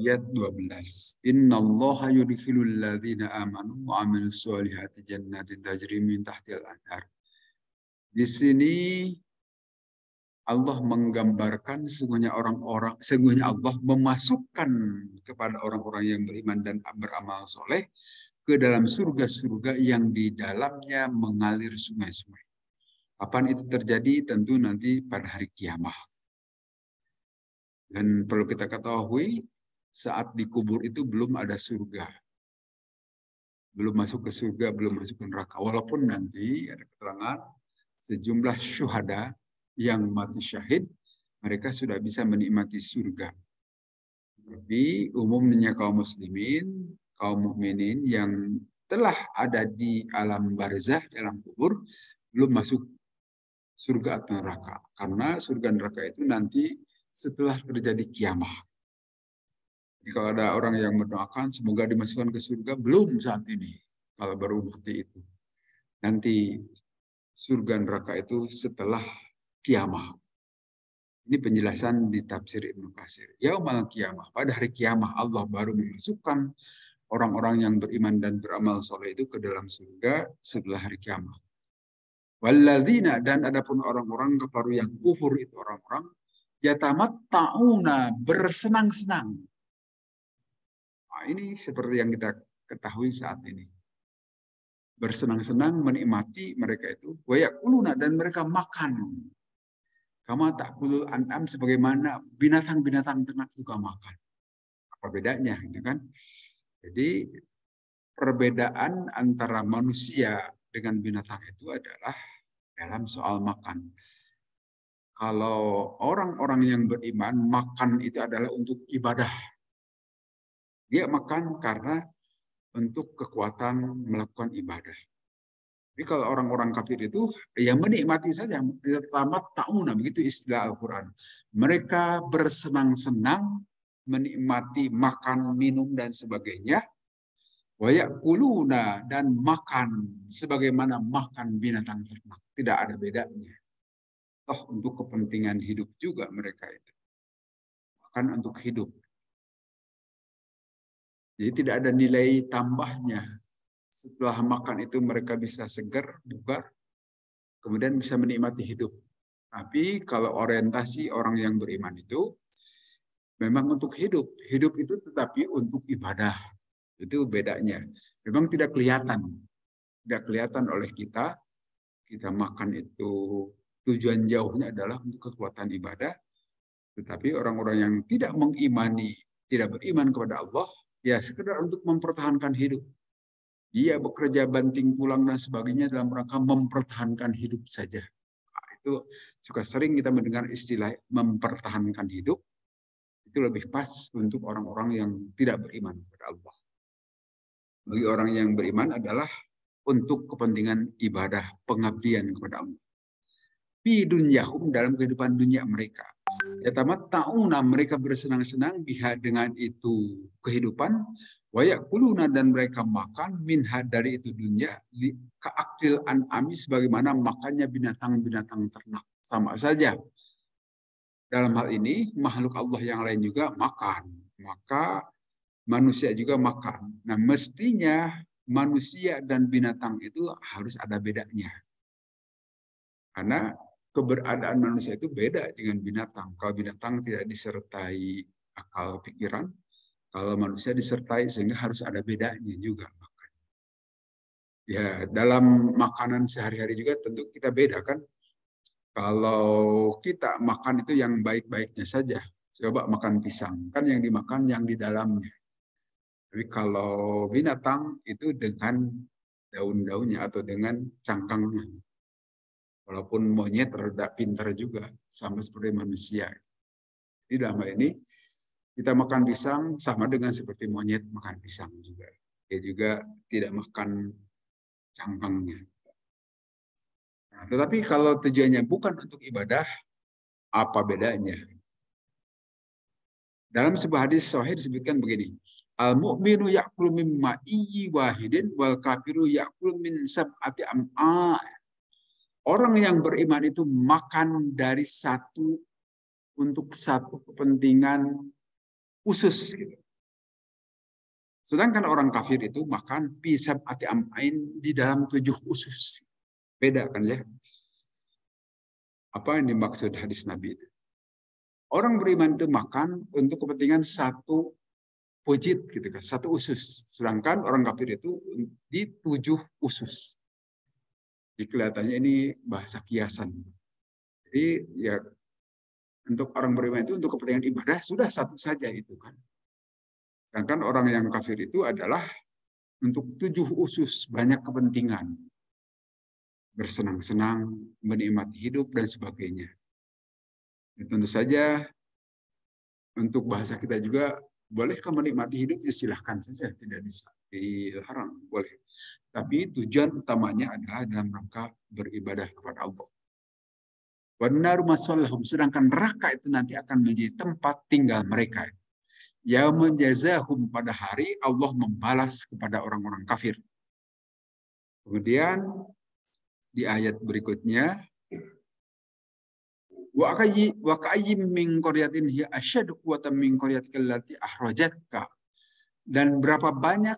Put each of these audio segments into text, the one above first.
Ayat 12. Innallaha yudkhilul ladzina amanu wa 'amilus sholihati jannatin tajri min tahtiha al-anhar. Di sini Allah menggambarkan sesungguhnya Allah memasukkan kepada orang-orang yang beriman dan beramal soleh ke dalam surga-surga yang di dalamnya mengalir sungai-sungai. Kapan itu terjadi? Tentu nanti pada hari kiamat. Dan perlu kita ketahui, saat dikubur itu belum ada surga. Belum masuk ke surga, belum masuk ke neraka. Walaupun nanti ada keterangan sejumlah syuhada yang mati syahid, mereka sudah bisa menikmati surga. Tapi umumnya kaum muslimin, kaum mukminin yang telah ada di alam barzah, dalam kubur, belum masuk surga atau neraka. Karena surga neraka itu nanti setelah terjadi kiamat. Jadi kalau ada orang yang mendoakan semoga dimasukkan ke surga, belum saat ini. Kalau baru mati itu. Nanti surga neraka itu setelah kiamat. Ini penjelasan di tafsir Ibnu Katsir. Yaumal kiamah, pada hari kiamat Allah baru memasukkan orang-orang yang beriman dan beramal soleh itu ke dalam surga setelah hari kiamat. Walladzina, dan adapun orang-orang kafaru yang kufur itu orang-orang yatamatta'una, bersenang-senang. Nah, ini seperti yang kita ketahui saat ini. Bersenang-senang menikmati mereka itu. Wa ya'kuluna, dan mereka makan. Kama ta'kulul an'am, sebagaimana binatang-binatang ternak juga makan. Apa bedanya, gitu kan? Jadi perbedaan antara manusia dengan binatang itu adalah dalam soal makan. Kalau orang-orang yang beriman, makan itu adalah untuk ibadah. Dia makan karena untuk kekuatan melakukan ibadah. Tapi kalau orang-orang kafir itu, ya menikmati saja. Tamat ta'una, begitu istilah Al-Quran. Mereka bersenang-senang, menikmati makan, minum, dan sebagainya. Wa ya'kuluna, dan makan sebagaimana makan binatang ternak. Tidak ada bedanya. Oh, untuk kepentingan hidup juga mereka itu. Makan untuk hidup. Jadi tidak ada nilai tambahnya. Setelah makan itu mereka bisa segar, bugar, kemudian bisa menikmati hidup. Tapi kalau orientasi orang yang beriman itu memang untuk hidup. Hidup itu tetapi untuk ibadah. Itu bedanya. Memang tidak kelihatan. Tidak kelihatan oleh kita. Kita makan itu tujuan jauhnya adalah untuk kekuatan ibadah. Tetapi orang-orang yang tidak mengimani, tidak beriman kepada Allah, ya sekedar untuk mempertahankan hidup. Dia bekerja banting tulang dan sebagainya dalam rangka mempertahankan hidup saja. Nah, itu suka sering kita mendengar istilah mempertahankan hidup. Itu lebih pas untuk orang-orang yang tidak beriman kepada Allah. Bagi orang yang beriman adalah untuk kepentingan ibadah, pengabdian kepada Allah. Fi dunyahum, dalam kehidupan dunia mereka. Ya tamat ta'una, mereka bersenang-senang biha, dengan itu kehidupan. Wa ya'kuluna, dan mereka makan minha, dari itu dunia, ka'akil an'ami, sebagaimana makannya binatang-binatang ternak. Sama saja. Dalam hal ini makhluk Allah yang lain juga makan. Maka manusia juga makan. Nah, mestinya manusia dan binatang itu harus ada bedanya. Karena keberadaan manusia itu beda dengan binatang. Kalau binatang tidak disertai akal pikiran, kalau manusia disertai, sehingga harus ada bedanya juga. Ya, dalam makanan sehari-hari juga tentu kita beda kan. Kalau kita makan itu yang baik-baiknya saja. Coba makan pisang, kan yang dimakan yang di dalamnya. Tapi kalau binatang itu dengan daun-daunnya atau dengan cangkangnya. Walaupun monyet rada pintar juga, sama seperti manusia. Di dalam hal ini, kita makan pisang sama dengan seperti monyet makan pisang juga. Dia juga tidak makan cangkangnya. Nah, tetapi kalau tujuannya bukan untuk ibadah, apa bedanya? Dalam sebuah hadis sahih disebutkan begini, al-mu'minu ya'kulu mimma iyyi wahidin wal kafiru ya'kulu min sab'ati am'a. Orang yang beriman itu makan dari satu untuk satu kepentingan khusus. Sedangkan orang kafir itu makan pisab ati amain di dalam 7 usus. Beda kan ya? Apa yang dimaksud hadis Nabi itu? Orang beriman itu makan untuk kepentingan satu pujit gitu kan, satu usus. Sedangkan orang kafir itu di 7 usus. Jadi kelihatannya ini bahasa kiasan. Jadi ya untuk orang beriman itu untuk kepentingan ibadah sudah satu saja itu kan. Sedangkan orang yang kafir itu adalah untuk 7 usus, banyak kepentingan. Bersenang-senang, menikmati hidup, dan sebagainya. Dan tentu saja, untuk bahasa kita juga, bolehkah menikmati hidup? Ya silahkan saja, tidak dilarang, boleh. Tapi tujuan utamanya adalah dalam rangka beribadah kepada Allah. Benar maswallahum, sedangkan neraka itu nanti akan menjadi tempat tinggal mereka. Ya menjazahum, pada hari Allah membalas kepada orang-orang kafir. Kemudian di ayat berikutnya, wa ka'ayyim min qaryatin hiya asyaddu quwwatan min qaryatika allati akhrajatka. Dan berapa banyak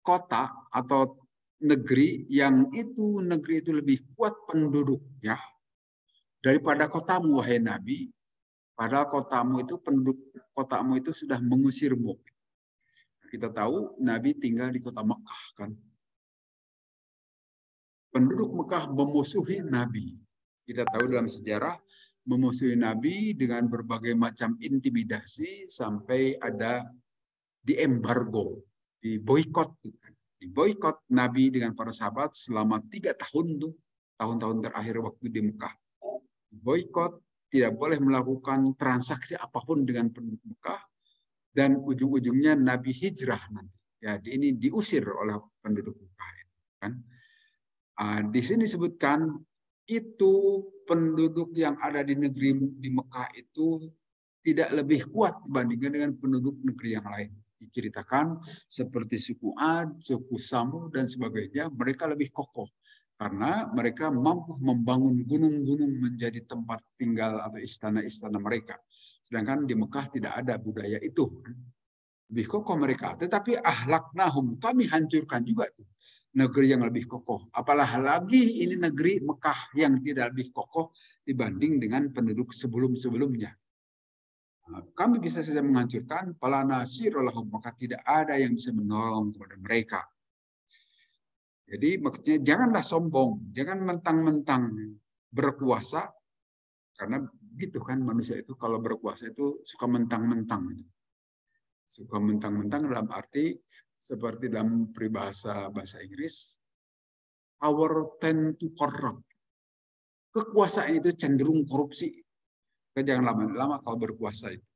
kota atau negeri yang itu negeri itu lebih kuat penduduknya daripada kotamu, wahai Nabi. Padahal penduduk kotamu itu sudah mengusirmu. Kita tahu Nabi tinggal di kota Mekah kan. Penduduk Mekah memusuhi Nabi. Kita tahu dalam sejarah memusuhi Nabi dengan berbagai macam intimidasi sampai ada diembargo, diboikot. Diboikot Nabi dengan para sahabat selama 3 tahun tuh, tahun-tahun terakhir waktu di Mekah. Boikot, tidak boleh melakukan transaksi apapun dengan penduduk Mekah, dan ujung-ujungnya Nabi hijrah nanti. Ya, ini diusir oleh penduduk Mekah, kan? Di sini disebutkan itu penduduk yang ada di negeri di Mekah itu tidak lebih kuat dibandingkan dengan penduduk negeri yang lain. Diceritakan seperti suku Ad, suku Samud, dan sebagainya, mereka lebih kokoh. Karena mereka mampu membangun gunung-gunung menjadi tempat tinggal atau istana-istana mereka. Sedangkan di Mekah tidak ada budaya itu. Lebih kokoh mereka. Tetapi ahlaknahum, kami hancurkan juga tuh negeri yang lebih kokoh. Apalagi ini negeri Mekah yang tidak lebih kokoh dibanding dengan penduduk sebelum-sebelumnya. Kami bisa saja menghancurkan, pala nasirulahum, maka tidak ada yang bisa menolong kepada mereka. Jadi maksudnya janganlah sombong, jangan mentang-mentang berkuasa, karena gitu kan manusia itu kalau berkuasa itu suka mentang-mentang. Suka mentang-mentang dalam arti seperti dalam peribahasa bahasa Inggris, power tend to corrupt. Kekuasaan itu cenderung korupsi. Kita jangan lama-lama kalau berkuasa itu.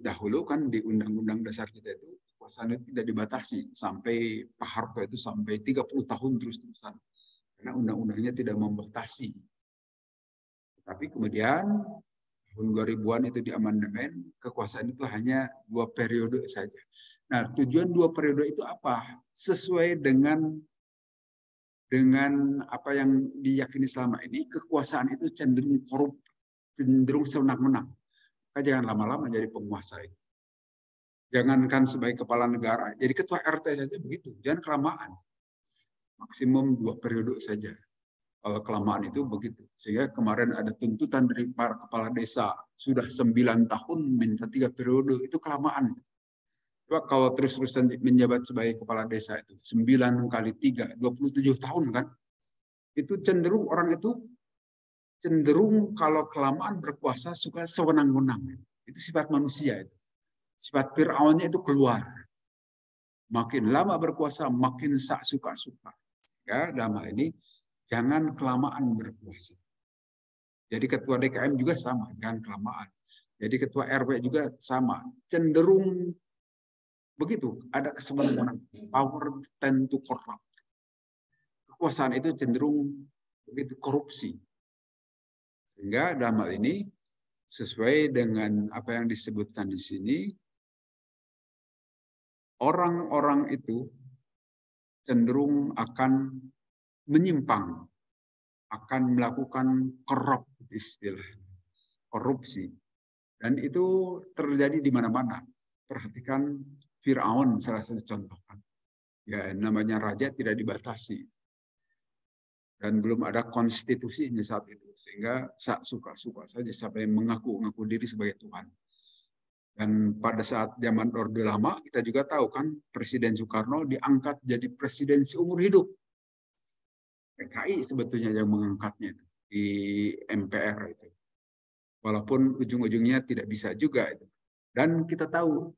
Dahulu kan di Undang-Undang Dasar kita itu kekuasaan itu tidak dibatasi sampai Pak Harto itu sampai 30 tahun terus-terusan. Karena undang-undangnya tidak membatasi. Tapi kemudian tahun 2000-an itu diamandemen, kekuasaan itu hanya 2 periode saja. Nah, tujuan 2 periode itu apa? Sesuai dengan apa yang diyakini selama ini, kekuasaan itu cenderung korup, cenderung sewenang-wenang. Maka jangan lama-lama jadi penguasa itu. Jangankan sebagai kepala negara, jadi ketua RT saja begitu. Jangan kelamaan. Maksimum 2 periode saja. Kalau kelamaan itu begitu. Sehingga kemarin ada tuntutan dari para kepala desa, sudah 9 tahun minta 3 periode, itu kelamaan. Coba kalau terus-terusan menjabat sebagai kepala desa itu, 9 kali 3, 27 tahun kan. Itu cenderung orang itu, cenderung kalau kelamaan berkuasa suka sewenang-wenang. Itu sifat manusia itu. Sifat Fir'aunnya itu keluar. Makin lama berkuasa, makin suka-suka. Ya, dalam hal ini, jangan kelamaan berkuasa. Jadi ketua DKM juga sama, jangan kelamaan. Jadi ketua RW juga sama, cenderung begitu, ada kesewenang-wenang. Power tend to corrupt. Kekuasaan itu cenderung begitu korupsi. Sehingga dalam hal ini, sesuai dengan apa yang disebutkan di sini, orang-orang itu cenderung akan menyimpang, akan melakukan korupsi. Dan itu terjadi di mana-mana. Perhatikan Fir'aun salah satu contoh kan. Ya, namanya raja tidak dibatasi. Dan belum ada konstitusinya saat itu. Sehingga suka-suka saja sampai mengaku-ngaku diri sebagai Tuhan. Dan pada saat zaman Orde Lama, kita juga tahu kan, Presiden Soekarno diangkat jadi presiden seumur hidup. PKI sebetulnya yang mengangkatnya itu di MPR itu. Walaupun ujung-ujungnya tidak bisa juga itu. Dan kita tahu,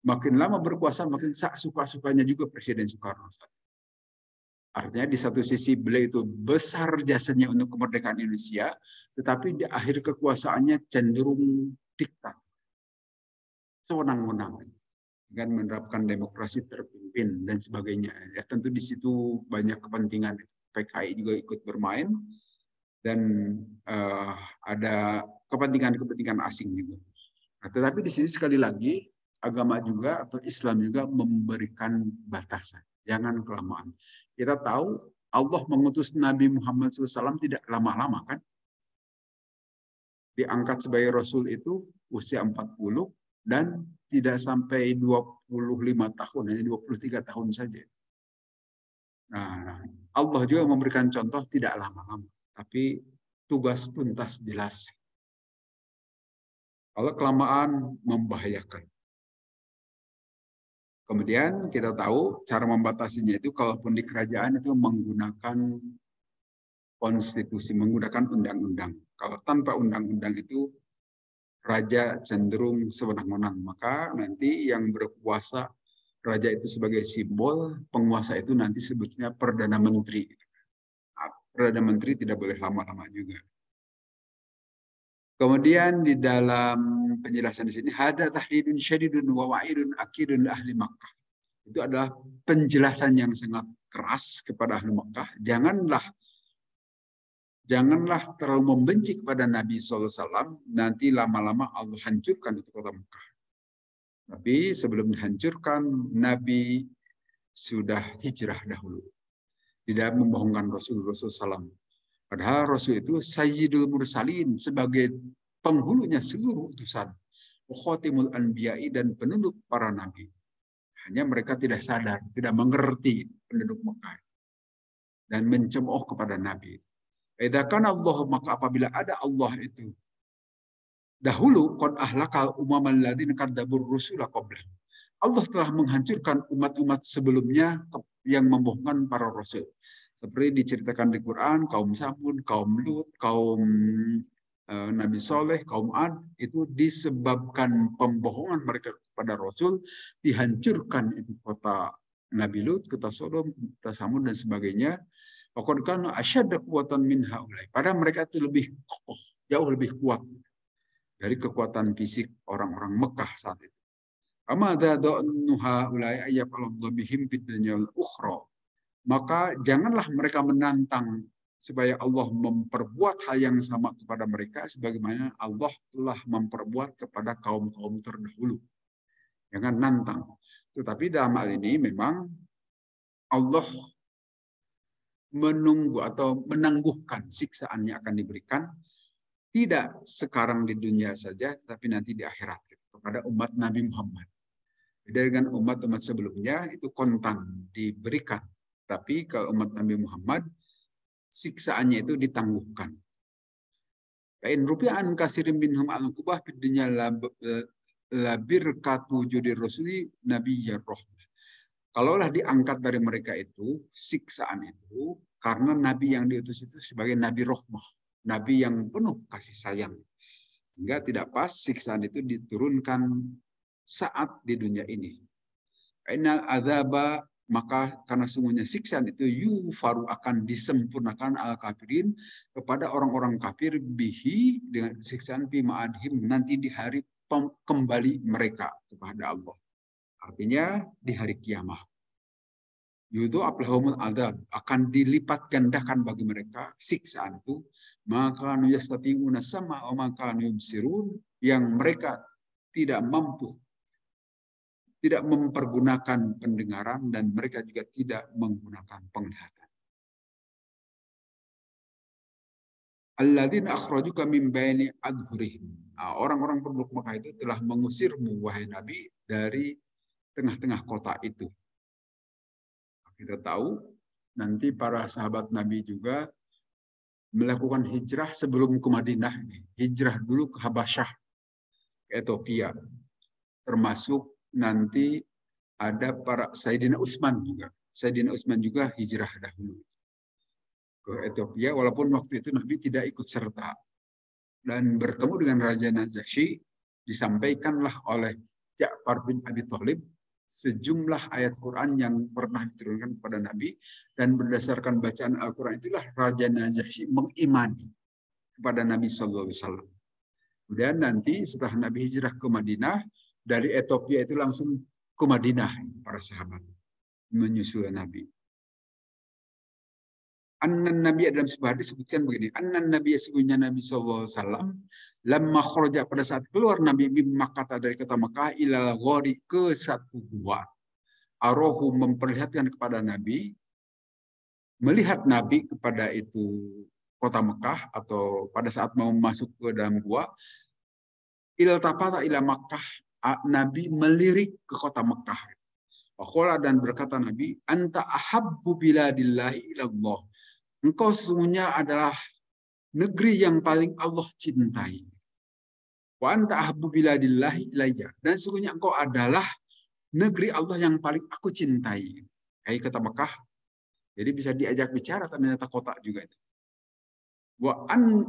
makin lama berkuasa, makin suka-sukanya juga Presiden Soekarno. Artinya di satu sisi beliau itu besar jasanya untuk kemerdekaan Indonesia, tetapi di akhir kekuasaannya cenderung diktat. Sewenang-wenang dengan menerapkan demokrasi terpimpin dan sebagainya. Ya, tentu di situ banyak kepentingan. PKI juga ikut bermain dan ada kepentingan-kepentingan asing juga. Nah, tetapi di sini sekali lagi agama juga atau Islam juga memberikan batasan. Jangan kelamaan. Kita tahu Allah mengutus Nabi Muhammad SAW tidak lama-lama kan. Diangkat sebagai Rasul itu usia 40 dan tidak sampai 25 tahun, hanya 23 tahun saja. Nah, Allah juga memberikan contoh tidak lama-lama, tapi tugas tuntas jelas. Kalau kelamaan membahayakan. Kemudian kita tahu cara membatasinya itu kalaupun di kerajaan itu menggunakan konstitusi, menggunakan undang-undang. Kalau tanpa undang-undang itu raja cenderung sewenang-wenang. Maka nanti yang berkuasa raja itu sebagai simbol, penguasa itu nanti sebutnya Perdana Menteri. Perdana Menteri tidak boleh lama-lama juga. Kemudian di dalam penjelasan di sini, hada tahdidun syadidun wa wa'idun akidun ahli Makkah. Itu adalah penjelasan yang sangat keras kepada ahli Makkah. Janganlah terlalu membenci kepada Nabi SAW, nanti lama-lama Allah hancurkan itu kota Makkah. Tapi sebelum dihancurkan, Nabi sudah hijrah dahulu. Tidak membohongkan Rasulullah SAW. Padahal Rasul itu Sayyidul Mursalin sebagai penghulunya seluruh utusan. Khotimul Anbiya'i dan penduduk para nabi. Hanya mereka tidak sadar, tidak mengerti penduduk Mekah. Dan mencemooh kepada Nabi. Edakan Allah, maka apabila ada Allah itu. Dahulu, qad ahlakal umaman ladin kadzabur rusula qablah. Allah telah menghancurkan umat-umat sebelumnya yang membohongkan para rasul. Seperti diceritakan di Quran, kaum Samud, kaum Lut, kaum Nabi Soleh, kaum Ad, itu disebabkan pembohongan mereka kepada Rasul, dihancurkan itu kota Nabi Lut, kota Sodom, kota Samud, dan sebagainya. Pokoknya asyadda quwatan min haulai. Padahal mereka itu lebih kokoh, jauh lebih kuat dari kekuatan fisik orang-orang Mekah saat itu. Maka janganlah mereka menantang supaya Allah memperbuat hal yang sama kepada mereka sebagaimana Allah telah memperbuat kepada kaum-kaum terdahulu. Jangan nantang. Tetapi dalam hal ini memang Allah menunggu atau menangguhkan siksaan yang akan diberikan tidak sekarang di dunia saja, tapi nanti di akhirat kepada umat Nabi Muhammad. Beda dengan umat-umat sebelumnya itu kontan diberikan, tapi ke umat Nabi Muhammad siksaannya itu ditangguhkan. Kain rupiah an kasirin minhum al-kubah bidunya labir katu judi rasuli nabi yarrohmah. Kalaulah diangkat dari mereka itu siksaan itu karena nabi yang diutus itu sebagai nabi rohmah, nabi yang penuh kasih sayang. Sehingga tidak pas siksaan itu diturunkan saat di dunia ini. Ainal adzaba, maka karena sungguhnya siksaan itu yufaru akan disempurnakan al kafirin kepada orang-orang kafir bihi dengan siksaan fi ma'adhim nanti di hari kembali mereka kepada Allah. Artinya di hari kiamat. Yudu aplahumul adzab akan dilipat gandakan bagi mereka siksaan itu, maka nuyastati'una sama wa maka nuyubsirun yang mereka tidak mampu, tidak mempergunakan pendengaran dan mereka juga tidak menggunakan penglihatan. Alladzina akhrajuka min baini adhurihim. Orang-orang penduduk Mekah itu telah mengusirmu, wahai Nabi, dari tengah-tengah kota itu. Kita tahu nanti para sahabat Nabi juga melakukan hijrah sebelum ke Madinah. Hijrah dulu ke Habasyah, ke Ethiopia. Termasuk nanti ada para Sayyidina Utsman juga. Sayyidina Utsman juga hijrah dahulu ke Ethiopia, walaupun waktu itu Nabi tidak ikut serta. Dan bertemu dengan Raja Najasyi, disampaikanlah oleh Ja'far bin Abi Thalib sejumlah ayat Quran yang pernah diturunkan kepada Nabi, dan berdasarkan bacaan Al-Quran itulah Raja Najasyi mengimani kepada Nabi Sallallahu Alaihi Wasallam. Kemudian nanti setelah Nabi hijrah ke Madinah, dari Ethiopia itu langsung ke Madinah para sahabat menyusul Nabi. Annan Nabi dalam sebuah hadis disebutkan begini, Annan Nabi sesungguhnya Nabi Sallallahu Alaihi Wasallam lamma kharaja pada saat keluar Nabi bin Makkah dari kota Makkah ilal ghori ke satu gua. Arohu memperlihatkan kepada Nabi, melihat Nabi kepada itu kota Mekah atau pada saat mau masuk ke dalam gua, ilal tafata ila Makkah, Nabi melirik ke kota Mekah. Waqala dan berkata Nabi, anta ahabbu biladillahi ilallah. Engkau sesungguhnya adalah negeri yang paling Allah cintai. Wa anta ahabbu biladillahi ilayya. Dan sesungguhnya engkau adalah negeri Allah yang paling aku cintai. Kayak kota Mekah. Jadi bisa diajak bicara ternyata kota juga itu.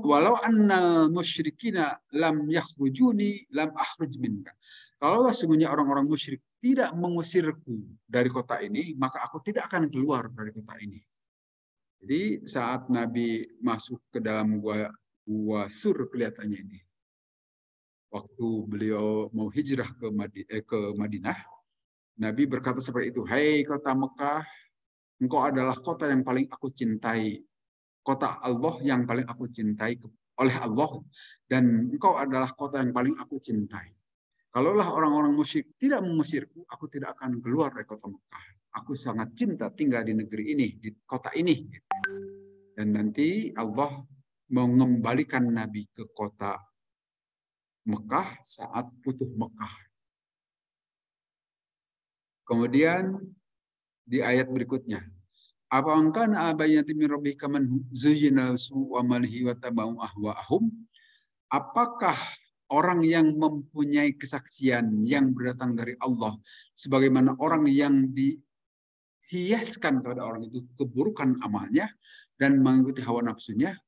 Walau anna musyrikina lam yakhrujuni lam akhruj minka. Kalau sesungguhnya orang-orang musyrik tidak mengusirku dari kota ini, maka aku tidak akan keluar dari kota ini. Jadi saat Nabi masuk ke dalam gua Sur kelihatannya ini, waktu beliau mau hijrah ke Madinah, Nabi berkata seperti itu, hai kota Mekah, engkau adalah kota yang paling aku cintai, kota Allah yang paling aku cintai oleh Allah, dan engkau adalah kota yang paling aku cintai. Kalaulah orang-orang musyrik tidak mengusirku, aku tidak akan keluar dari kota Mekah. Aku sangat cinta tinggal di negeri ini, di kota ini. Dan nanti Allah mengembalikan Nabi ke kota Mekah saat putuh Mekah. Kemudian di ayat berikutnya, apa angkana abayati min rabbika man zuyyina su'u amalihi wa tabau ahwa'ahum? Apakah orang yang mempunyai kesaksian yang berdatang dari Allah sebagaimana orang yang dihiaskan kepada orang itu keburukan amalnya dan mengikuti hawa nafsunya?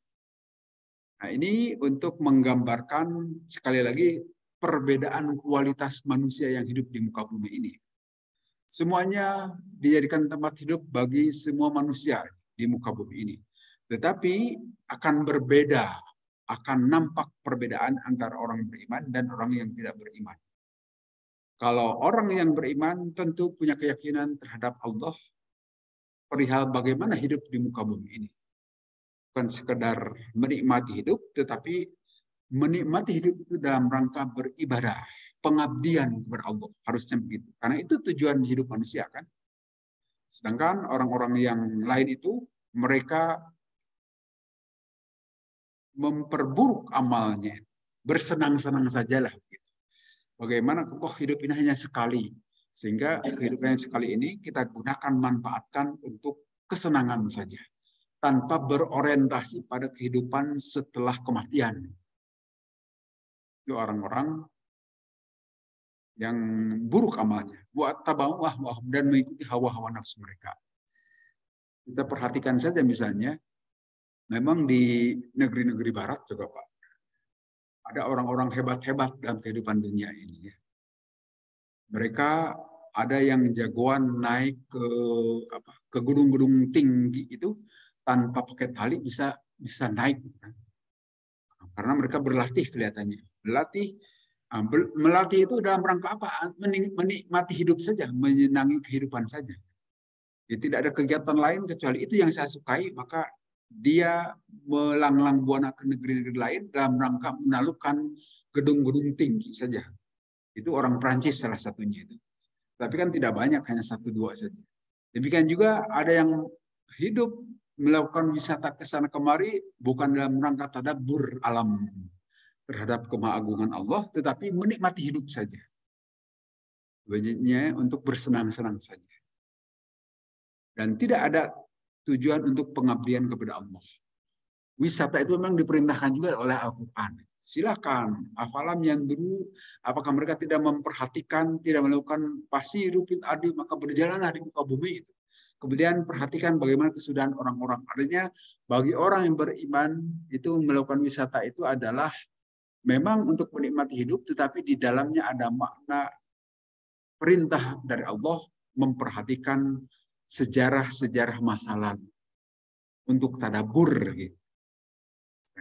Nah, ini untuk menggambarkan sekali lagi perbedaan kualitas manusia yang hidup di muka bumi ini. Semuanya dijadikan tempat hidup bagi semua manusia di muka bumi ini. Tetapi akan berbeda, akan nampak perbedaan antara orang beriman dan orang yang tidak beriman. Kalau orang yang beriman tentu punya keyakinan terhadap Allah perihal bagaimana hidup di muka bumi ini. Bukan sekedar menikmati hidup, tetapi menikmati hidup itu dalam rangka beribadah, pengabdian kepada Allah. Harusnya begitu. Karena itu tujuan hidup manusia kan. Sedangkan orang-orang yang lain itu, mereka memperburuk amalnya. Bersenang-senang sajalah. Gitu. Bagaimana kok hidup ini hanya sekali. Sehingga kehidupan yang sekali ini kita gunakan, manfaatkan untuk kesenangan saja. Tanpa berorientasi pada kehidupan setelah kematian. Itu orang-orang yang buruk amalnya. Buat tabawah dan mengikuti hawa-hawa nafsu mereka. Kita perhatikan saja misalnya, memang di negeri-negeri barat juga Pak, ada orang-orang hebat-hebat dalam kehidupan dunia ini. Mereka ada yang jagoan naik ke gedung-gedung tinggi itu tanpa pakai tali bisa naik kan? Karena mereka berlatih kelihatannya. Melatih itu dalam rangka apa? Menikmati hidup saja, menyenangi kehidupan saja. Ya, tidak ada kegiatan lain kecuali itu yang saya sukai, maka dia melanglang buana ke negeri-negeri lain dalam rangka menaklukkan gedung-gedung tinggi saja. Itu orang Prancis salah satunya itu. Tapi kan tidak banyak, hanya 1-2 saja. Demikian juga ada yang hidup melakukan wisata ke sana kemari bukan dalam rangka tadabbur alam, terhadap kemahagungan Allah, tetapi menikmati hidup saja. Banyaknya untuk bersenang-senang saja. Dan tidak ada tujuan untuk pengabdian kepada Allah. Wisata itu memang diperintahkan juga oleh Al-Quran. Silakan, afalam yang dulu, apakah mereka tidak memperhatikan, tidak melakukan pasirul fil ardi, maka berjalanlah di muka bumi itu. Kemudian perhatikan bagaimana kesudahan orang-orang. Artinya bagi orang yang beriman itu melakukan wisata itu adalah memang untuk menikmati hidup, tetapi di dalamnya ada makna perintah dari Allah memperhatikan sejarah-sejarah masa lalu untuk tadabbur gitu.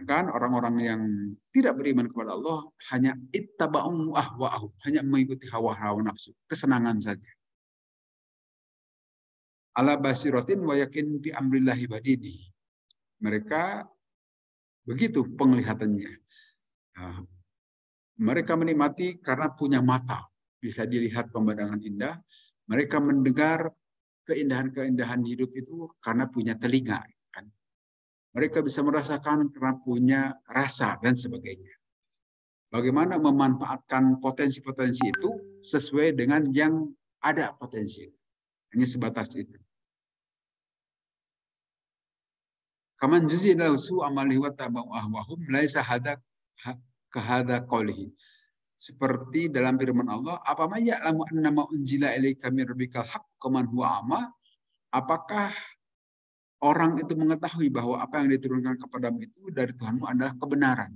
Kan orang-orang yang tidak beriman kepada Allah hanya ittaba'u ahwa'ahum, hanya mengikuti hawa-hawa nafsu, kesenangan saja. Ala basiratin wa yakin bi amrillahi badini. Mereka begitu penglihatannya. Nah, mereka menikmati karena punya mata, bisa dilihat pemandangan indah. Mereka mendengar keindahan-keindahan hidup itu karena punya telinga. Kan? Mereka bisa merasakan karena punya rasa dan sebagainya. Bagaimana memanfaatkan potensi-potensi itu sesuai dengan yang ada potensi. Hanya sebatas itu. Kaman juzina su amalihi wa tabau ahwahum laisa hada kahada qawlihi. Seperti dalam firman Allah, apa ma ya'lamu annama unzila ilaika min rabbikal haqq kaman huwa ama? Apakah orang itu mengetahui bahwa apa yang diturunkan kepadamu itu dari Tuhanmu adalah kebenaran?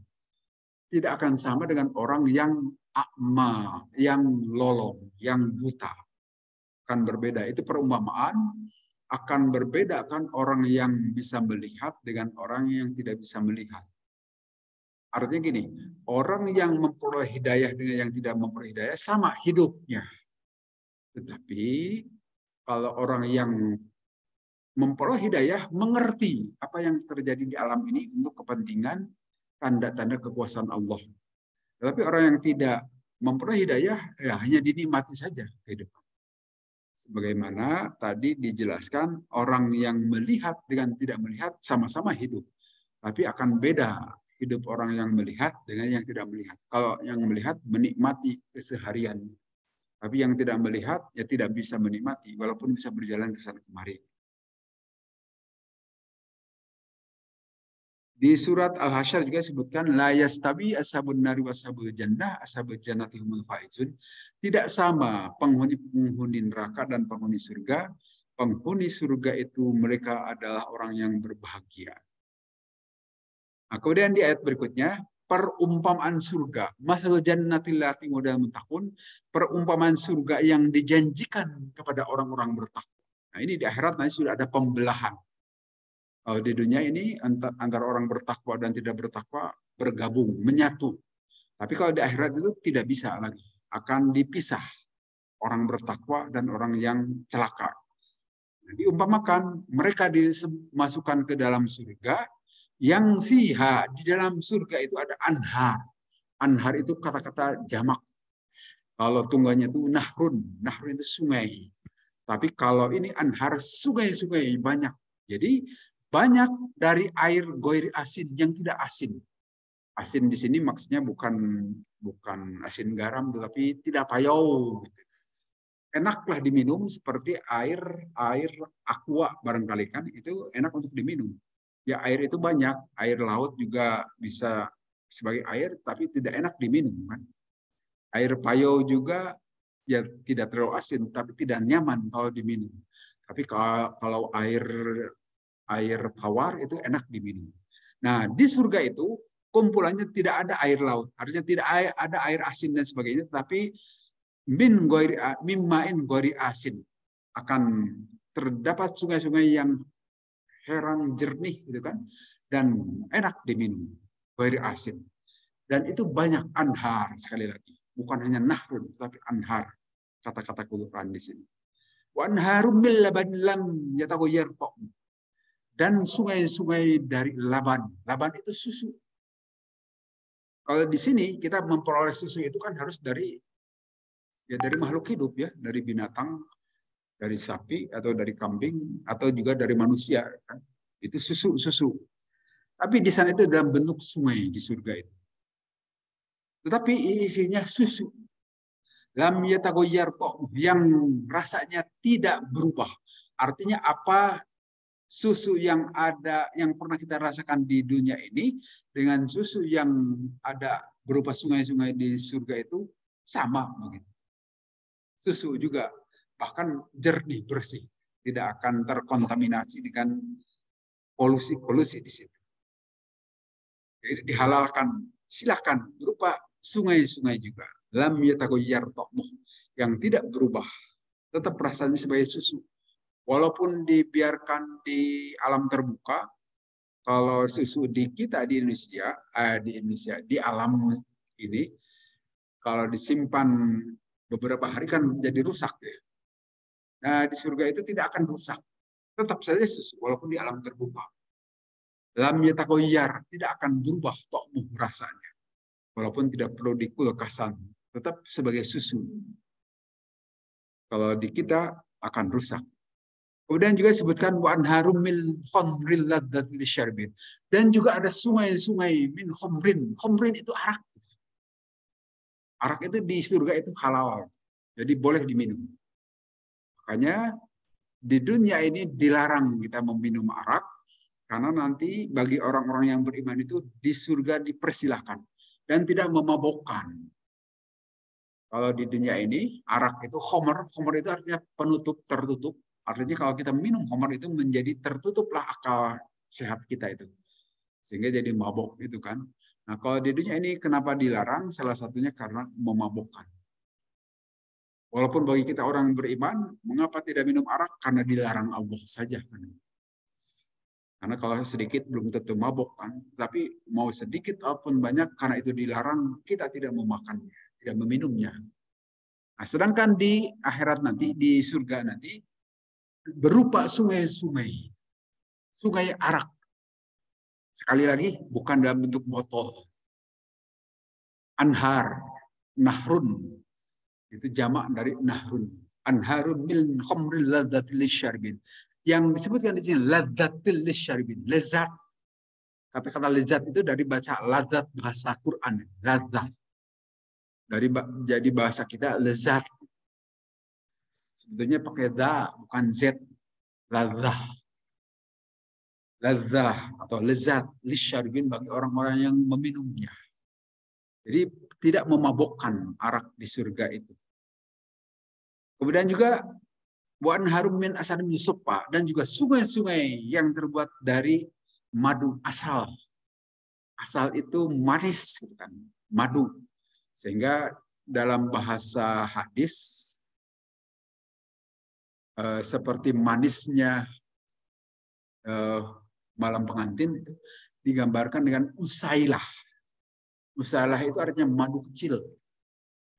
Tidak akan sama dengan orang yang akma, yang lolong, yang buta. Akan berbeda. Itu perumpamaan. Akan berbeda kan orang yang bisa melihat dengan orang yang tidak bisa melihat. Artinya gini, orang yang memperoleh hidayah dengan yang tidak memperoleh hidayah sama hidupnya. Tetapi kalau orang yang memperoleh hidayah mengerti apa yang terjadi di alam ini untuk kepentingan tanda-tanda kekuasaan Allah. Tetapi orang yang tidak memperoleh hidayah ya hanya dinikmati saja kehidupan. Sebagaimana tadi dijelaskan, orang yang melihat dengan tidak melihat sama-sama hidup. Tapi akan beda hidup orang yang melihat dengan yang tidak melihat. Kalau yang melihat menikmati keseharian. Tapi yang tidak melihat ya tidak bisa menikmati walaupun bisa berjalan ke sana kemari. Di surat Al-Hasyr juga disebutkan la yastawi ashabun nari washabul jannah ashabul jannati humul faizun. Tidak sama penghuni neraka dan penghuni surga. Penghuni surga itu mereka adalah orang yang berbahagia. Nah, kemudian di ayat berikutnya perumpamaan surga, masalul jannatil lati modal muttaqun, perumpamaan surga yang dijanjikan kepada orang-orang bertakwa. Nah, ini di akhirat nanti sudah ada pembelahan. Di dunia ini antara orang bertakwa dan tidak bertakwa bergabung, menyatu. Tapi kalau di akhirat itu tidak bisa lagi. Akan dipisah orang bertakwa dan orang yang celaka. Diumpamakan mereka dimasukkan ke dalam surga yang fiha, di dalam surga itu ada anhar. Anhar itu kata-kata jamak. Kalau tunggalnya itu nahrun. Nahrun itu sungai. Tapi kalau ini anhar, sungai-sungai banyak. Jadi banyak dari air goir asin yang tidak asin. Asin di sini maksudnya bukan asin garam, tetapi tidak payau. Enaklah diminum seperti air aqua barangkali kan itu enak untuk diminum. Ya air itu banyak, air laut juga bisa sebagai air, tapi tidak enak diminum kan. Air payau juga ya tidak terlalu asin, tapi tidak nyaman kalau diminum. Tapi kalau air tawar itu enak diminum. Nah, di surga itu kumpulannya tidak ada air laut, artinya tidak ada air asin dan sebagainya, tapi mimmain gori asin akan terdapat sungai-sungai yang heran jernih gitu kan dan enak diminum, gori asin. Dan itu banyak anhar sekali lagi, bukan hanya nahrun tapi anhar kata-kata Quran di sini. Wa anharum min labanin lam yataghayyar ta'mu. Dan sungai-sungai dari laban. Laban itu susu. Kalau di sini kita memperoleh susu itu kan harus dari makhluk hidup ya, dari binatang, dari sapi atau dari kambing atau juga dari manusia kan. Itu susu. Tapi di sana itu dalam bentuk sungai di surga itu. Tetapi isinya susu. Lam yataghayyar ta'muh, yang rasanya tidak berubah. Artinya apa, susu yang ada, yang pernah kita rasakan di dunia ini dengan susu yang ada berupa sungai-sungai di surga itu sama begitu. Susu juga bahkan jernih, bersih, tidak akan terkontaminasi dengan polusi-polusi di situ. Jadi dihalalkan, silakan berupa sungai-sungai juga. Lam yataghayyar ta'muh, yang tidak berubah, tetap rasanya sebagai susu. Walaupun dibiarkan di alam terbuka, kalau susu di kita di Indonesia, di alam ini, kalau disimpan beberapa hari kan jadi rusak ya. Nah, di surga itu tidak akan rusak. Tetap saja susu, walaupun di alam terbuka. Lam yataghayyar, tidak akan berubah ta'muh, rasanya. Walaupun tidak perlu dikulkasan, tetap sebagai susu. Kalau di kita akan rusak. Kemudian juga disebutkan wa anharum min khamril ladzzatil lisyarbin. Dan juga ada sungai-sungai min khamrin. Khamrin itu arak. Arak itu di surga itu halal. Jadi boleh diminum. Makanya di dunia ini dilarang kita meminum arak, karena nanti bagi orang-orang yang beriman itu di surga dipersilahkan dan tidak memabokkan. Kalau di dunia ini arak itu khomer itu artinya penutup, tertutup. Artinya kalau kita minum khomer itu menjadi tertutuplah akal sehat kita itu, sehingga jadi mabok itu kan. Nah kalau di dunia ini kenapa dilarang? Salah satunya karena memabokkan. Walaupun bagi kita orang yang beriman, mengapa tidak minum arak? Karena dilarang Allah saja. Karena kalau sedikit belum tentu mabok kan. Tapi mau sedikit ataupun banyak, karena itu dilarang, kita tidak memakannya, tidak meminumnya. Nah, sedangkan di akhirat nanti, di surga nanti, berupa sungai-sungai. Sungai arak. Sekali lagi, bukan dalam bentuk botol. Anhar, nahrun. Itu jamak dari nahrun. Anharun min khamril ladzatil lisyarbin. Yang disebutkan di sini ladzatil lisyarbin, lezat. Kata-kata lezat itu dari baca ladzat bahasa Quran, ladzat. Jadi bahasa kita lezat. Sebetulnya pakai da bukan z. Ladzah. Ladzah atau lezat lisyarbin bagi orang-orang yang meminumnya. Jadi tidak memabokkan arak di surga itu. Kemudian juga buan harum min asad musaffa, dan juga sungai-sungai yang terbuat dari madu asal. Asal itu manis, kan? Madu. Sehingga dalam bahasa hadis seperti manisnya malam pengantin itu digambarkan dengan usailah. Usailah itu artinya madu kecil.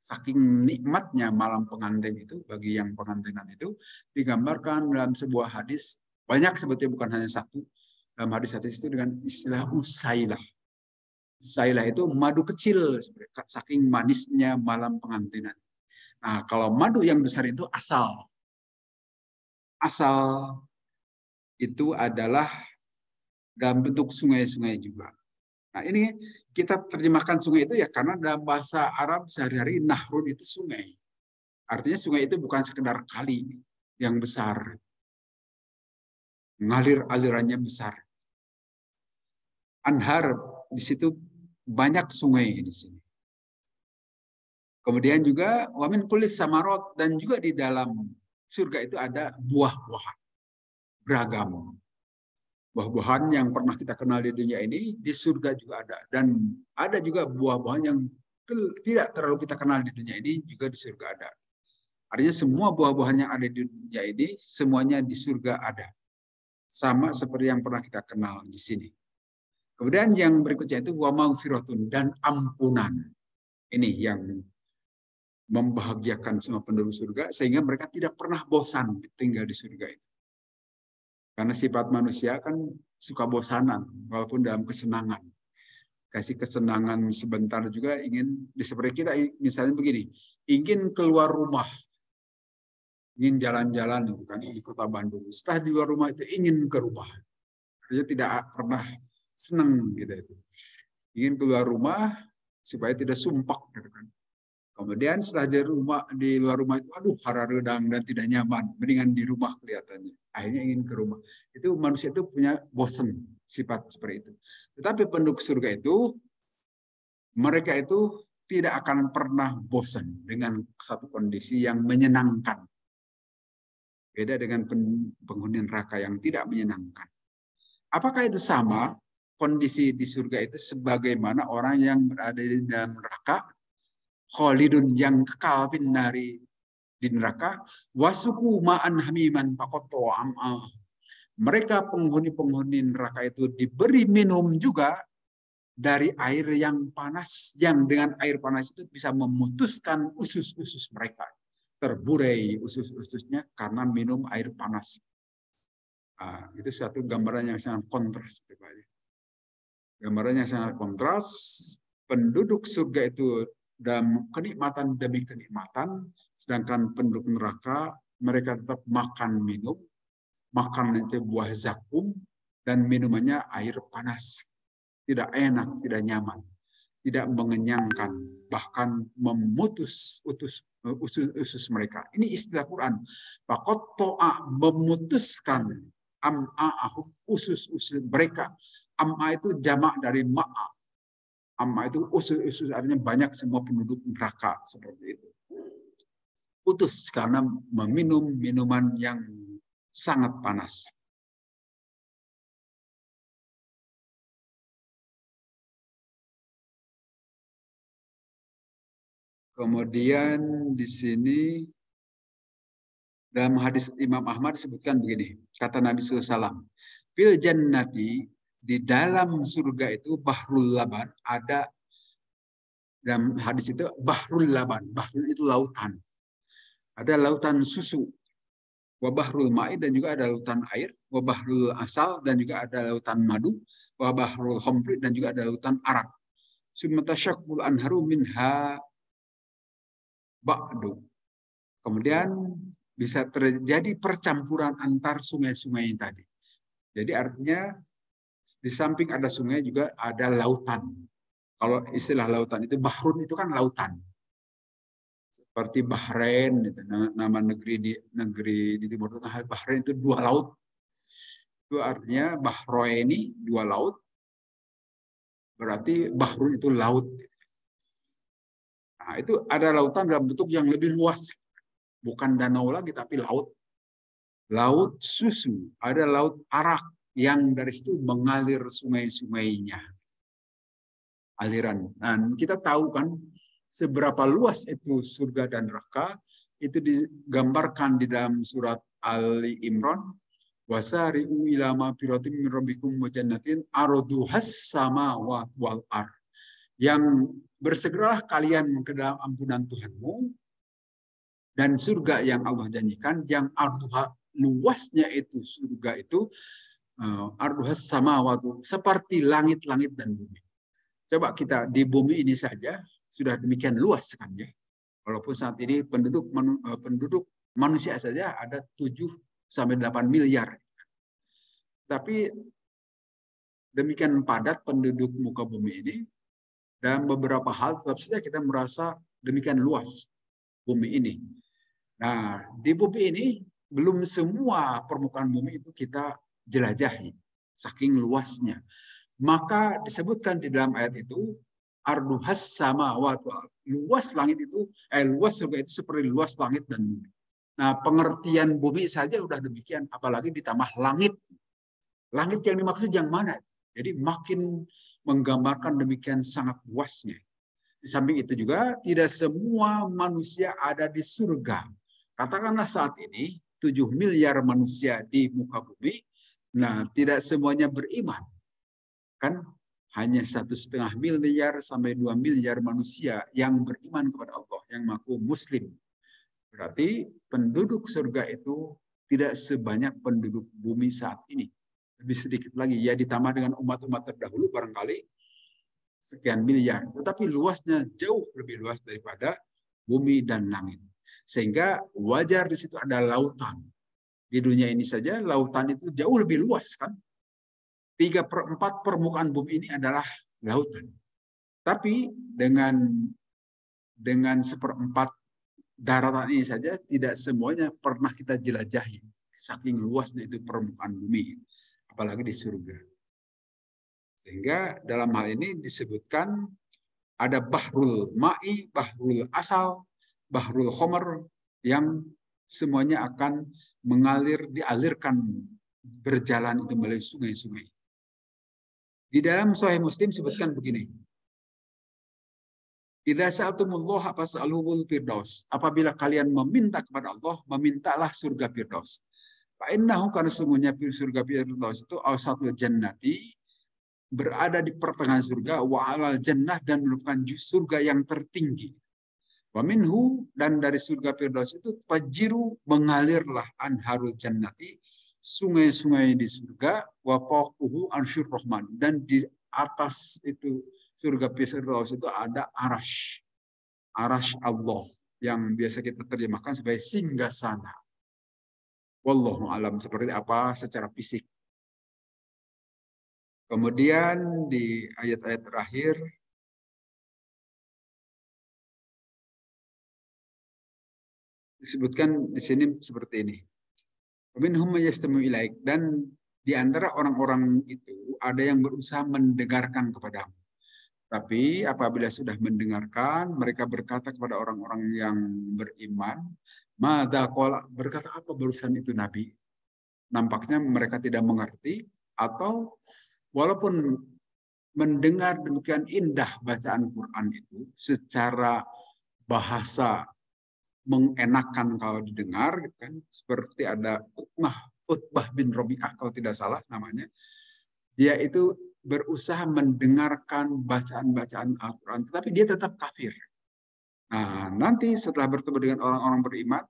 Saking nikmatnya malam pengantin itu bagi yang pengantinan itu digambarkan dalam sebuah hadis, banyak sebetulnya bukan hanya satu. Dalam hadis-hadis itu dengan istilah usailah. Usailah itu madu kecil, saking manisnya malam pengantinan. Nah, kalau madu yang besar itu asal. Asal itu adalah dalam bentuk sungai-sungai juga. Nah, ini kita terjemahkan sungai itu ya karena dalam bahasa Arab sehari-hari nahrun itu sungai. Artinya sungai itu bukan sekedar kali yang besar. Ngalir alirannya besar. Anhar di situ banyak sungai di sini. Kemudian juga wamin kulis samarot, dan juga di dalam surga itu ada buah-buahan beragam. Buah-buahan yang pernah kita kenal di dunia ini di surga juga ada, dan ada juga buah-buahan yang tidak terlalu kita kenal di dunia ini juga di surga ada. Artinya semua buah-buahan yang ada di dunia ini semuanya di surga ada, sama seperti yang pernah kita kenal di sini. Kemudian yang berikutnya itu wa maghfiratun, dan ampunan. Ini yang membahagiakan semua penduduk surga sehingga mereka tidak pernah bosan tinggal di surga itu. Karena sifat manusia kan suka bosanan walaupun dalam kesenangan. Kasih kesenangan sebentar juga ingin, seperti kita misalnya begini, ingin keluar rumah, ingin jalan-jalan gitu kan di kota Bandung. Setelah di luar rumah itu ingin ke rumah. Dia tidak pernah senang gitu itu. Ingin keluar rumah, supaya tidak sumpah gitu kan. Kemudian setelah di luar rumah itu, aduh hara redang dan tidak nyaman, mendingan di rumah kelihatannya. Akhirnya ingin ke rumah. Itu manusia itu punya bosen sifat seperti itu. Tetapi penduduk surga itu, mereka itu tidak akan pernah bosan dengan satu kondisi yang menyenangkan. Beda dengan penghuni neraka yang tidak menyenangkan. Apakah itu sama kondisi di surga itu sebagaimana orang yang berada di dalam neraka, khalidun yang kekal binari di neraka, wasuku ma'an hamiman pakoto am'ah. Mereka penghuni-penghuni neraka itu diberi minum juga dari air yang panas, yang dengan air panas itu bisa memutuskan usus-usus mereka. Terburai usus-ususnya karena minum air panas. Nah, itu satu gambaran yang sangat kontras. Gambaran yang sangat kontras. Penduduk surga itu dalam kenikmatan demi kenikmatan, sedangkan penduduk neraka mereka tetap makan minum, makan itu buah zakum dan minumannya air panas. Tidak enak, tidak nyaman, tidak mengenyangkan, bahkan memutus usus mereka. Ini istilah Quran. Pakoto'a memutuskan am'a'ahum usus-usus mereka. Am'a itu jamak dari ma'a. Amma itu usus-usus artinya banyak semua penduduk neraka seperti itu. Putus karena meminum minuman yang sangat panas. Kemudian di sini dalam hadis Imam Ahmad disebutkan begini, kata Nabi SAW, fil jannati, di dalam surga itu bahrul laban, ada dalam hadis itu bahrul laban, bahrul itu lautan. Ada lautan susu, wabahrul ma'i dan juga ada lautan air, wabahrul asal dan juga ada lautan madu, wabahrul khamri dan juga ada lautan arak. Sumatasyakul anharu minha ba'du. Kemudian bisa terjadi percampuran antar sungai-sungai yang tadi. Jadi artinya di samping ada sungai juga ada lautan. Kalau istilah lautan itu bahrun itu kan lautan. Seperti Bahrain, gitu. Nama negeri di Timur Tengah, Bahrain itu dua laut. Itu artinya Bahraini dua laut. Berarti bahrun itu laut. Nah, itu ada lautan dalam bentuk yang lebih luas. Bukan danau lagi, tapi laut. Laut susu, ada laut arak yang dari situ mengalir sungai-sungainya. Aliran. Dan kita tahu kan seberapa luas itu surga dan neraka, itu digambarkan di dalam surat Ali Imran. Wasari'u ila ma'firatin min rabbikum wa jannatin arduhas samawati wal ard. Yang bersegeralah kalian ke dalam ampunan Tuhanmu dan surga yang Allah janjikan, yang arduha luasnya itu surga itu arduhas samawati seperti langit-langit dan bumi. Coba kita di bumi ini saja sudah demikian luas kan ya. Walaupun saat ini penduduk manusia saja ada 7 sampai 8 miliar. Tapi demikian padat penduduk muka bumi ini, dan beberapa hal tetap saja kita merasa demikian luas bumi ini. Nah, di bumi ini belum semua permukaan bumi itu kita jelajahi, saking luasnya. Maka disebutkan di dalam ayat itu, arduhas samawati, luas langit itu, luas surga itu seperti luas langit dan bumi. Nah, pengertian bumi saja udah demikian, apalagi ditambah langit. Langit yang dimaksud yang mana? Jadi makin menggambarkan demikian sangat luasnya. Di samping itu juga, tidak semua manusia ada di surga. Katakanlah saat ini 7 miliar manusia di muka bumi, nah tidak semuanya beriman. Kan hanya 1,5 miliar sampai 2 miliar manusia yang beriman kepada Allah, yang mengaku Muslim. Berarti penduduk surga itu tidak sebanyak penduduk bumi saat ini. Lebih sedikit lagi, ya ditambah dengan umat-umat terdahulu barangkali sekian miliar. Tetapi luasnya jauh lebih luas daripada bumi dan langit. Sehingga wajar di situ ada lautan. Di dunia ini saja lautan itu jauh lebih luas kan. 3/4 permukaan bumi ini adalah lautan. Tapi dengan seperempat daratan ini saja tidak semuanya pernah kita jelajahi. Saking luasnya itu permukaan bumi, apalagi di surga. Sehingga dalam hal ini disebutkan ada bahrul ma'i, bahrul asal, bahrul khomer yang semuanya akan mengalir, dialirkan berjalan itu melalui sungai-sungai. Di dalam Sahih Muslim sebutkan begini. Idza sa'altumullaha fas'aluhul firdaus. Apabila kalian meminta kepada Allah, memintalah surga firdaus. Fa innahu kana sungguhnya surga firdaus itu awsatul jannati, berada di pertengahan surga, wa alal jannah, dan merupakan surga yang tertinggi. Wa minhu, dan dari surga firdaus itu fajiru, mengalirlah anharul jannati, sungai-sungai di surga, wa fawquhu arsyur rahman, dan di atas itu surga firdaus itu ada arash. Arash Allah yang biasa kita terjemahkan sebagai singgasana. Wallahu alam seperti apa secara fisik. Kemudian di ayat-ayat terakhir disebutkan di sini seperti ini. Minhum yastami'u ilaik, dan di antara orang-orang itu ada yang berusaha mendengarkan kepadamu. Tapi apabila sudah mendengarkan, mereka berkata kepada orang-orang yang beriman, "Madza qala?" Berkata apa barusan itu Nabi? Nampaknya mereka tidak mengerti, atau walaupun mendengar demikian indah bacaan Quran itu secara bahasa mengenakan kalau didengar, gitu kan, seperti ada Utbah bin Robi'ah kalau tidak salah namanya, dia itu berusaha mendengarkan bacaan-bacaan Al-Quran, tetapi dia tetap kafir. Nah, nanti setelah bertemu dengan orang-orang beriman,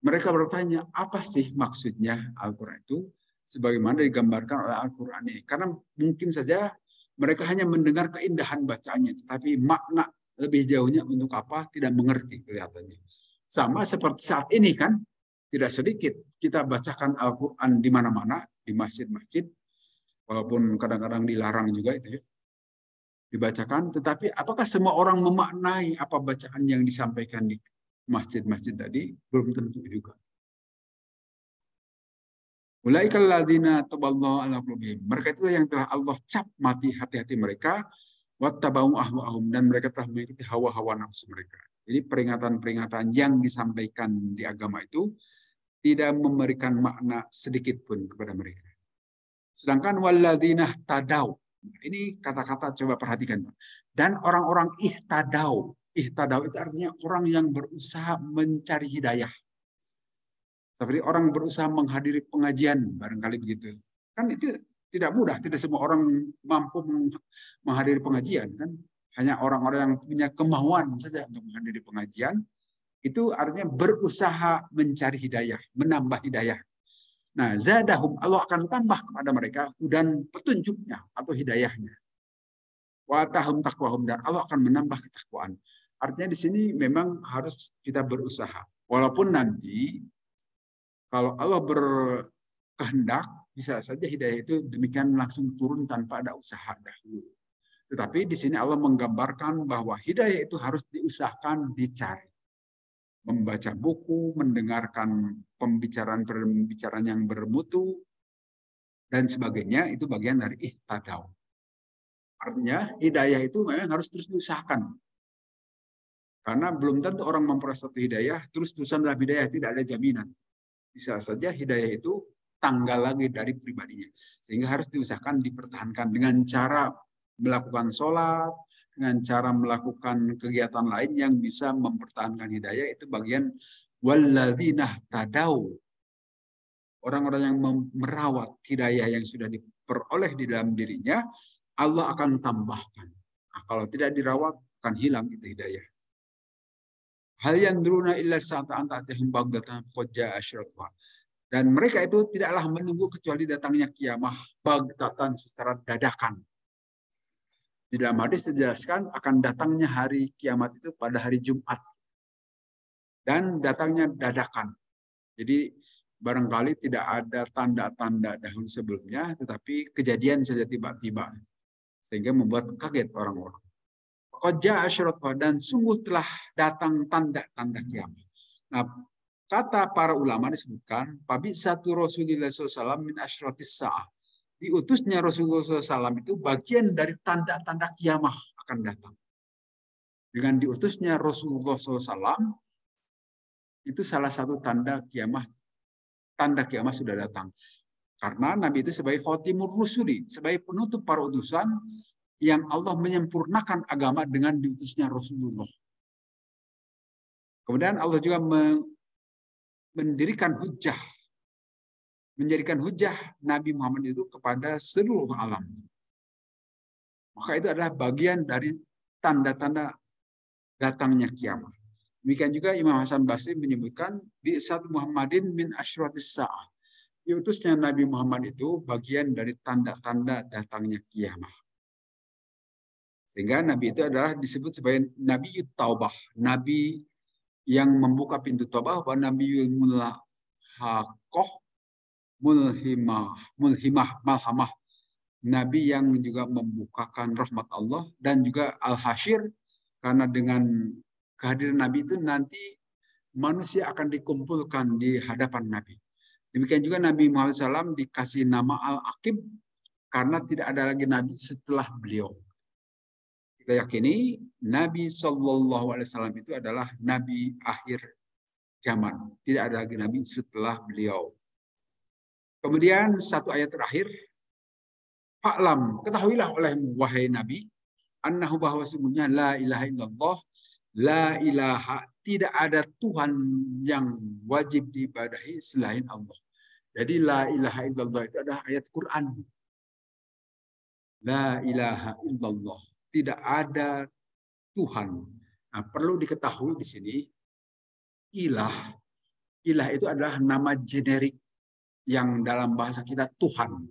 mereka bertanya, apa sih maksudnya Al-Quran itu? Sebagaimana digambarkan oleh Al-Quran ini. Karena mungkin saja mereka hanya mendengar keindahan bacaannya, tetapi makna lebih jauhnya untuk apa tidak mengerti kelihatannya. Sama seperti saat ini kan, tidak sedikit kita bacakan Al-Quran di mana-mana, di masjid-masjid, walaupun kadang-kadang dilarang juga itu ya, dibacakan. Tetapi apakah semua orang memaknai apa bacaan yang disampaikan di masjid-masjid tadi? Belum tentu juga. Ulaikal ladzina taballahu ala qulubihim. Mereka itu yang telah Allah cap mati hati-hati mereka, wattaba'u ahwa'ahum, dan mereka telah mengikuti hawa-hawa nafsu mereka. Jadi peringatan-peringatan yang disampaikan di agama itu tidak memberikan makna sedikit pun kepada mereka. Sedangkan walladzina tadau. Ini kata-kata coba perhatikan. Dan orang-orang ihtadau. Ihtadau itu artinya orang yang berusaha mencari hidayah. Seperti orang berusaha menghadiri pengajian, barangkali begitu. Kan itu tidak mudah, tidak semua orang mampu menghadiri pengajian. Kan hanya orang-orang yang punya kemauan saja untuk menghadiri pengajian. Itu artinya berusaha mencari hidayah, menambah hidayah. Nah, zadahum, Allah akan tambah kepada mereka dan petunjuknya atau hidayahnya. Wa tahum taqwahum, dan Allah akan menambah ketakwaan. Artinya di sini memang harus kita berusaha. Walaupun nanti kalau Allah berkehendak, bisa saja hidayah itu demikian langsung turun tanpa ada usaha dahulu. Tetapi di sini Allah menggambarkan bahwa hidayah itu harus diusahakan, dicari. Membaca buku, mendengarkan pembicaraan-pembicaraan yang bermutu, dan sebagainya, itu bagian dari ihtadau. Artinya hidayah itu memang harus terus diusahakan. Karena belum tentu orang memperoleh satu hidayah, terus-terusan dalam hidayah, tidak ada jaminan. Bisa saja hidayah itu tanggal lagi dari pribadinya. Sehingga harus diusahakan dipertahankan dengan cara melakukan sholat, dengan cara melakukan kegiatan lain yang bisa mempertahankan hidayah. Itu bagian walladzina tadau. Orang-orang yang merawat hidayah yang sudah diperoleh di dalam dirinya, Allah akan tambahkan. Nah, kalau tidak dirawat, akan hilang itu hidayah. Hal yang duruna illa sa'atan ta'atihim baghdatan qad ja'a asyratuha. Dan mereka itu tidaklah menunggu kecuali datangnya kiamah baghdatan, secara dadakan. Di dalam hadis dijelaskan akan datangnya hari kiamat itu pada hari Jumat. Dan datangnya dadakan. Jadi barangkali tidak ada tanda-tanda dahulu sebelumnya, tetapi kejadian saja tiba-tiba. Sehingga membuat kaget orang-orang. Qad jaa asyratuha, dan sungguh telah datang tanda-tanda kiamat. Nah, kata para ulama disebutkan, Pabi satu Rasulullah SAW min asyratis sa'ah. Diutusnya Rasulullah SAW itu bagian dari tanda-tanda kiamat akan datang. Dengan diutusnya Rasulullah SAW, itu salah satu tanda kiamat sudah datang. Karena Nabi itu sebagai khotimur rusuli, sebagai penutup para utusan yang Allah menyempurnakan agama dengan diutusnya Rasulullah. Kemudian Allah juga menjadikan hujah Nabi Muhammad itu kepada seluruh alam. Maka itu adalah bagian dari tanda-tanda datangnya kiamat. Demikian juga Imam Hasan Basri menyebutkan bi'sat Muhammadin min asyratis sa'ah. Diutusnya Nabi Muhammad itu bagian dari tanda-tanda datangnya kiamat. Sehingga Nabi itu adalah disebut sebagai Nabi Taubah, Nabi yang membuka pintu Taubah, wa Nabi mulhaqah, mulhimah, malhamah. Nabi yang juga membukakan rahmat Allah, dan juga al-hasyir, karena dengan kehadiran Nabi itu nanti manusia akan dikumpulkan di hadapan Nabi. Demikian juga Nabi Muhammad SAW dikasih nama Al-Aqib karena tidak ada lagi Nabi setelah beliau. Kita yakini Nabi SAW itu adalah Nabi akhir zaman. Tidak ada lagi Nabi setelah beliau. Kemudian satu ayat terakhir. Fa'lam, ketahuilah olehmu wahai Nabi, annahu bahwa sesungguhnya la ilaha illallah, la ilaha, tidak ada Tuhan yang wajib diibadahi selain Allah. Jadi la ilaha illallah itu adalah ayat Quran. La ilaha illallah, tidak ada Tuhan. Nah, perlu diketahui di sini, ilah itu adalah nama generik yang dalam bahasa kita Tuhan.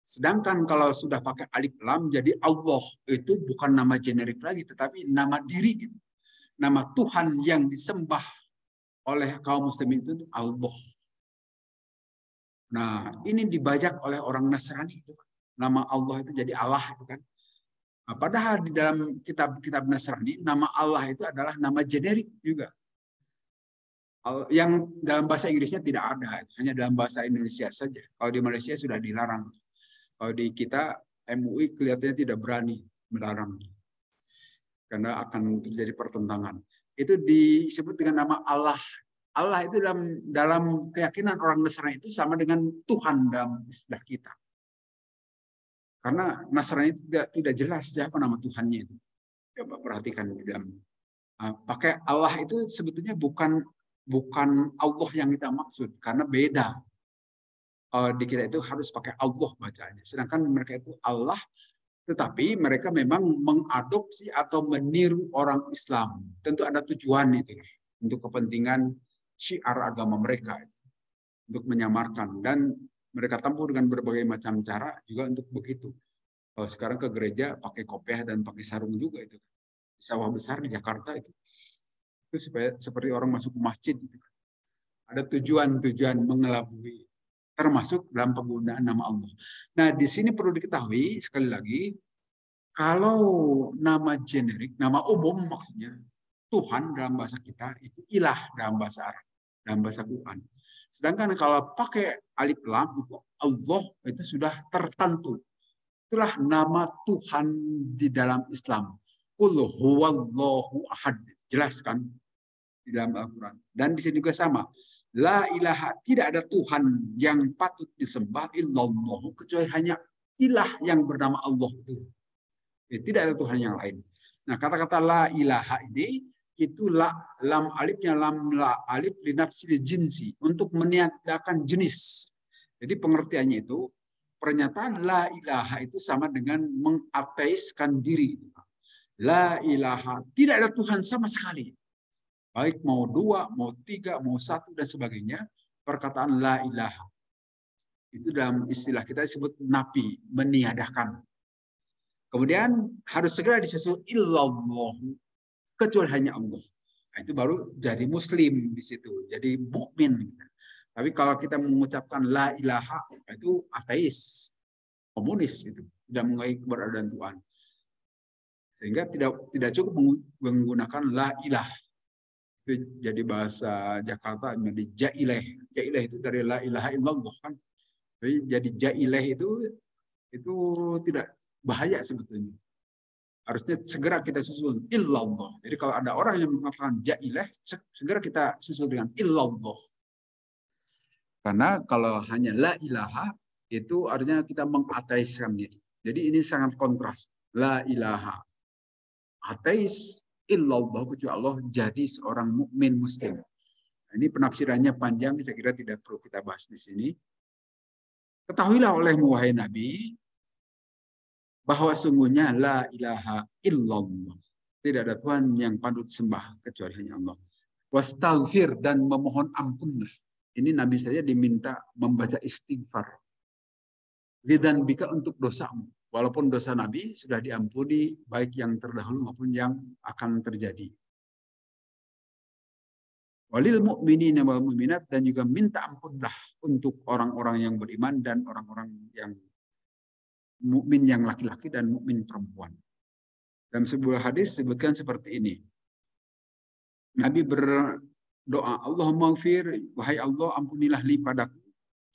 Sedangkan kalau sudah pakai alif lam jadi Allah, itu bukan nama generik lagi, tetapi nama diri. Nama Tuhan yang disembah oleh kaum muslimin itu Allah. Nah, ini dibajak oleh orang Nasrani itu. Nama Allah itu jadi Allah itu kan. Nah, padahal di dalam kitab-kitab Nasrani, nama Allah itu adalah nama generik juga. Yang dalam bahasa Inggrisnya tidak ada, hanya dalam bahasa Indonesia saja. Kalau di Malaysia sudah dilarang. Kalau di kita, MUI kelihatannya tidak berani melarang. Karena akan terjadi pertentangan. Itu disebut dengan nama Allah. Allah itu dalam keyakinan orang Nasrani itu sama dengan Tuhan dalam istilah kita. Karena Nasrani itu tidak jelas siapa nama Tuhannya itu. Coba perhatikan di dalam. Pakai Allah itu sebetulnya bukan Allah yang kita maksud. Karena beda. Di kita itu harus pakai Allah bacanya. Sedangkan mereka itu Allah, tetapi mereka memang mengadopsi atau meniru orang Islam. Tentu ada tujuan itu untuk kepentingan syiar agama mereka, untuk menyamarkan, dan mereka tempuh dengan berbagai macam cara juga untuk begitu. Kalau sekarang ke gereja pakai kopiah dan pakai sarung juga itu. Di sawah besar di Jakarta itu supaya seperti orang masuk ke masjid gitu. Ada tujuan-tujuan mengelabui, termasuk dalam penggunaan nama Allah. Nah, di sini perlu diketahui sekali lagi, kalau nama generik, nama umum maksudnya Tuhan dalam bahasa kita itu ilah dalam bahasa Arab, dalam bahasa Quran. Sedangkan kalau pakai alif lam itu Allah itu sudah tertentu. Itulah nama Tuhan di dalam Islam. Qul huwallahu ahad. Jelaskan di dalam Al-Quran. Dan di sini juga sama. La ilaha, tidak ada Tuhan yang patut disembah illallah, kecuali hanya ilah yang bernama Allah itu. Tidak ada Tuhan yang lain. Nah, kata-kata la ilaha ini itu lam alifnya lam la alif linafsil jinsi, untuk meniadakan jenis. Jadi pengertiannya itu pernyataan la ilaha itu sama dengan mengateiskan diri. La ilaha, tidak ada Tuhan sama sekali. Baik mau dua, mau tiga, mau satu, dan sebagainya. Perkataan la ilaha. Itu dalam istilah kita disebut nafi, meniadakan. Kemudian harus segera disusul illallah, kecuali hanya Allah. Nah, itu baru jadi muslim di situ, jadi mukmin. Tapi kalau kita mengucapkan la ilaha, itu ateis, komunis itu, tidak mengakui keberadaan Tuhan. Sehingga tidak cukup menggunakan la ilah. Itu jadi bahasa Jakarta menjadi jaileh. Jaileh itu dari la ilaha illallah kan. Jadi jaileh itu tidak bahaya sebetulnya. Harusnya segera kita susul illallah. Jadi kalau ada orang yang mengatakan jaileh, segera kita susul dengan illallah. Karena kalau hanya la ilaha, itu artinya kita mengateiskan diri. Jadi ini sangat kontras. La ilaha. Ateis illallah, kecuali Allah, jadi seorang mukmin muslim. Nah, ini penafsirannya panjang, saya kira tidak perlu kita bahas di sini. Ketahuilah olehmu wahai Nabi, bahwa sungguhnya la ilaha illallah. Tidak ada Tuhan yang patut sembah kecuali hanya Allah. Wastaghfir, dan memohon ampunlah. Ini Nabi saya diminta membaca istighfar. Lidan bika, untuk dosamu. Walaupun dosa Nabi sudah diampuni, baik yang terdahulu maupun yang akan terjadi. Walil mu'minina wal mu'minat, dan juga minta ampunlah untuk orang-orang yang beriman dan orang-orang yang mukmin yang laki-laki dan mukmin perempuan. Dalam sebuah hadis sebutkan seperti ini. Nabi berdoa, Allahumma gfir, wahai Allah, ampunilah li padaku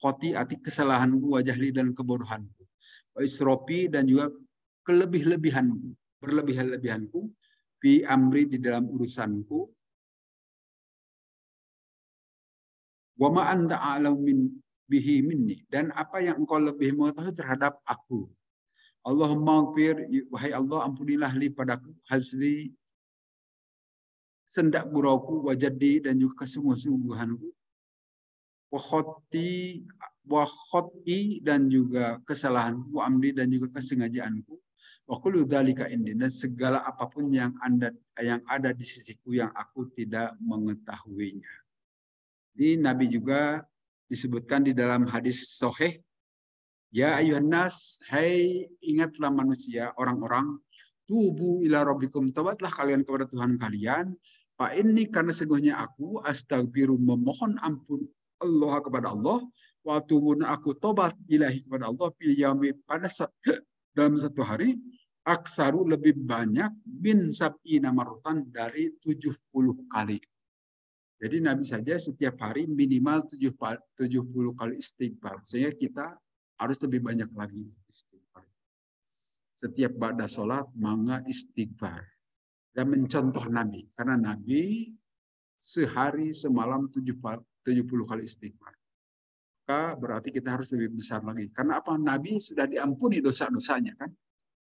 khoti'ati, kesalahanku, wajahli, dan kebodohanku. Wa isrofi, dan juga kelebih-lebihanku, berlebih-lebihanku, fi amri, di dalam urusanku, wa ma anta a'lamu bihi minni, dan apa yang engkau lebih mengetahui terhadap aku. Allahumma gfir, wahai Allah, ampunilah li padaku hazli, sendak gurauku, wajadi, dan juga kesungguh-sungguhanku, wa khoti, dan juga kesalahanku, wa amdi, dan juga kesengajaanku, wa kullu dzalika indi, dan segala apapun yang ada di sisiku yang aku tidak mengetahuinya. Ini Nabi juga disebutkan di dalam hadis sahih, ya ayuhan nas, hai ingatlah manusia, orang-orang, tubu ila rabbikum, tobatlah kalian kepada Tuhan kalian, fa inni, karena sesungguhnya aku astaghfiru, memohon ampun Allah kepada Allah, wa tubun, aku tobat ilahi kepada Allah, fil yaumi, pada dalam satu hari, aksaru, lebih banyak, min sab'ina marratan, dari 70 kali. Jadi Nabi saja setiap hari minimal 70 kali istighfar. Sehingga kita harus lebih banyak lagi istighfar. Setiap ba'da sholat, maka istighfar. Dan mencontoh Nabi. Karena Nabi sehari semalam 70 kali istighfar. Maka berarti kita harus lebih besar lagi. Karena apa? Nabi sudah diampuni dosa-dosanya kan.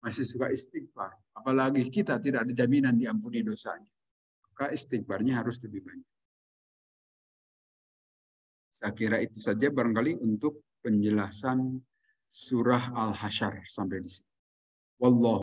Masih suka istighfar. Apalagi kita tidak ada jaminan diampuni dosanya. Maka istighfarnya harus lebih banyak. Saya kira itu saja barangkali untuk penjelasan surah Al-Hasyr sampai di sini. Wallahu